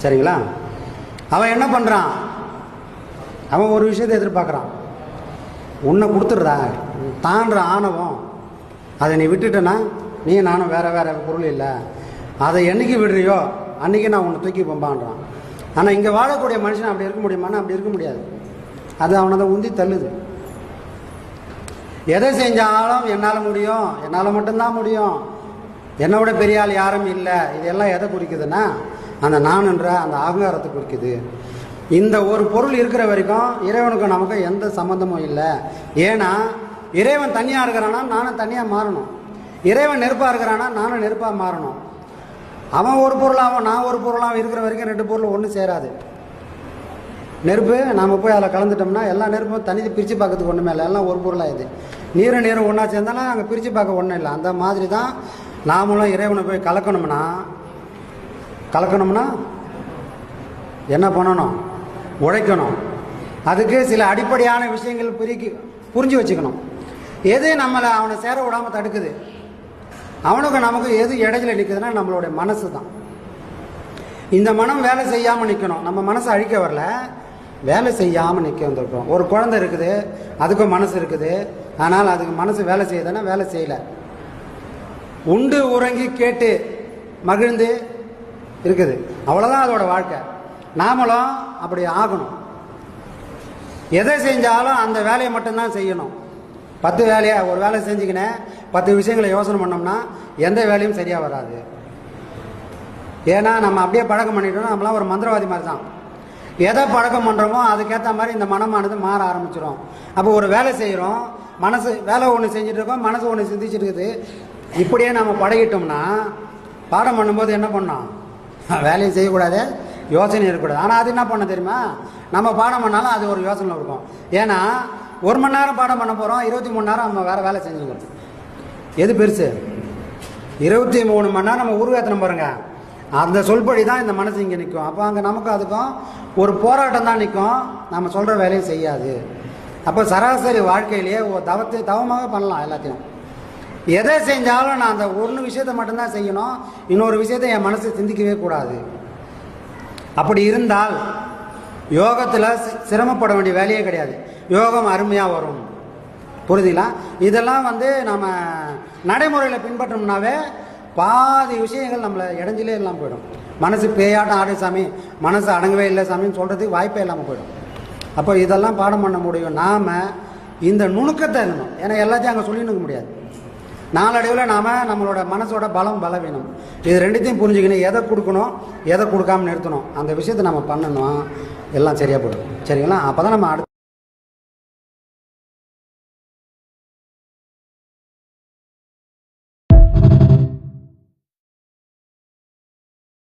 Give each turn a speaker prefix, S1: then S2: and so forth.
S1: சரிங்களா? அவன் என்ன பண்ணுறான்? அவன் ஒரு விஷயத்தை எதிர்பார்க்குறான். உன்னை கொடுத்துட்றா தான்ற ஆணவம். அதை நீ விட்டுட்டேன்னா நீ நானும் வேறு வேறு பொருள் இல்லை. அதை என்னைக்கு விடுறியோ அன்றைக்கி நான் உன்னை தூக்கி போம்பான்றான். ஆனால் இங்கே வாழக்கூடிய மனுஷன் அப்படி இருக்க முடியுமானா அப்படி இருக்க முடியாது. அது அவனை தான் உந்தி தள்ளுது. எதை செஞ்சாலும் என்னால் முடியும், என்னால் மட்டும்தான் முடியும், என்னை விட பெரிய ஆள் யாரும் இல்லை. இதெல்லாம் எதை குறிக்குதுன்னா அந்த நான்ன்ற அந்த அகங்காரத்தை குறிக்குது. இந்த ஒரு பொருள் இருக்கிற வரைக்கும் இறைவனுக்கும் நமக்கும் எந்த சம்மந்தமும் இல்லை. ஏன்னா இறைவன் தனியாக இருக்கிறானா நானும் தனியாக மாறணும். இறைவன் நெருப்பாக இருக்கிறானா நானும் நெருப்பாக மாறணும். அவன் ஒரு பொருளாகவும் நான் ஒரு பொருளாகவும் இருக்கிற வரைக்கும் ரெண்டு பொருள் ஒன்றும் சேராது. நெருப்பு நாம் போய் அதில் கலந்துட்டோம்னா எல்லா நெருப்பும் தனி பிரித்து பார்க்கறதுக்கு ஒன்றுமே இல்லை, எல்லாம் ஒரு பொருளாகுது. நீரும் ஒன்றா சேர்ந்தாலும் அங்கே பிரித்து பார்க்க ஒன்றும் இல்லை. அந்த மாதிரி தான் நாமளும் இறைவனை போய் கலக்கணும்னா என்ன பண்ணணும்? உழைக்கணும். அதுக்கு சில அடிப்படையான விஷயங்கள் புரிஞ்சு வச்சுக்கணும். எது நம்மளை அவனை சேர விடாமல் தடுக்குது, அவனுக்கு நமக்கு எது இடையில நிற்குதுன்னா நம்மளுடைய மனசு தான். இந்த மனம் வேலை செய்யாமல் நிற்கணும். நம்ம மனசை அழிக்க வரல, வேலை செய்யாமல் நிற்க வந்திருக்கோம். ஒரு குழந்தை இருக்குது, அதுக்கும் மனசு இருக்குது, ஆனால் அதுக்கு மனசு வேலை செய்யுதுன்னா வேலை செய்யலை. உண்டு உறங்கி கேட்டு மகிழ்ந்து இருக்குது, அவ்வளோதான் அதோட வாழ்க்கை. நாமளும் அப்படி ஆகணும். எதை செஞ்சாலும் அந்த வேலையை மட்டும்தான் செய்யணும். 10 வேலையை ஒரு வேலை செஞ்சுக்கினேன் 10 விஷயங்களை யோசனை பண்ணோம்னா எந்த வேலையும் சரியாக வராது. ஏன்னா நம்ம அப்படியே பழக்கம் பண்ணிட்டோம்னா நம்மளாம் ஒரு மந்திரவாதி மாதிரி தான். எதை பழக்கம் பண்ணுறோமோ அதுக்கேற்ற மாதிரி இந்த மனமானது மாற ஆரம்பிச்சிடும். அப்போ ஒரு வேலை செய்கிறோம், மனசு வேலை ஒன்று செஞ்சுட்டு இருக்கோம், மனசு ஒன்று சிந்திச்சுட்டு இருக்குது. இப்படியே நம்ம பழகிட்டோம்னா பாடம் பண்ணும்போது என்ன பண்ணோம்? வேலையை செய்யக்கூடாது, யோசனை இருக்கக்கூடாது. ஆனால் அது என்ன பண்ண தெரியுமா? நம்ம பாடம் பண்ணாலும் அது ஒரு யோசனை இருக்கும். ஏன்னா 1 மணி நேரம் பாடம் பண்ண போகிறோம், 23 மணி நேரம் நம்ம வேறு வேலை செஞ்சுக்கிறோம். எது பெருசு? 23 மணி நேரம் நம்ம உருவேத்தனம் பாருங்க. அந்த சொல்படி தான் இந்த மனசு இங்கே நிற்கும். அப்போ அங்கே நமக்கு அதுக்கும் ஒரு போராட்டம் தான் நிற்கும், நம்ம சொல்கிற வேலையை செய்யாது. அப்போ சராசரி வாழ்க்கையிலேயே தவமாக பண்ணலாம் எல்லாத்தையும். எதை செஞ்சாலும் நான் அந்த ஒன்று விஷயத்தை மட்டும்தான் செய்யணும், இன்னொரு விஷயத்தை என் மனசு சிந்திக்கவே கூடாது. அப்படி இருந்தால் யோகத்தில் சிரமப்பட வேண்டிய வேலையே கிடையாது. யோகம் அருமையாக வரும். புரியுதுங்களா? இதெல்லாம் நம்ம நடைமுறையில் பின்பற்றோம்னாவே பாதி விஷயங்கள் நம்மளை இடைஞ்சிலே இல்லாமல் போயிடும். மனசு பேயாட்டம் ஆடு சாமி, மனசு அடங்கவே இல்லை சாமின்னு சொல்கிறதுக்கு வாய்ப்பே இல்லாமல் போயிடும். அப்போ இதெல்லாம் பாடம் பண்ண முடியும். நாம் இந்த நுணுக்கத்தை இருக்கணும். ஏன்னா எல்லாத்தையும் அங்கே சொல்லினுக்க முடியாது. நாளடைவில் நாம் நம்மளோட மனசோட பலவீனம் இது ரெண்டுத்தையும் புரிஞ்சுக்கணும். எதை கொடுக்கணும், எதை கொடுக்காமல் நிறுத்தணும், அந்த விஷயத்தை நம்ம பண்ணணும். எல்லாம் சரியாக போயிடும். சரிங்களா? அப்போ தான் நம்ம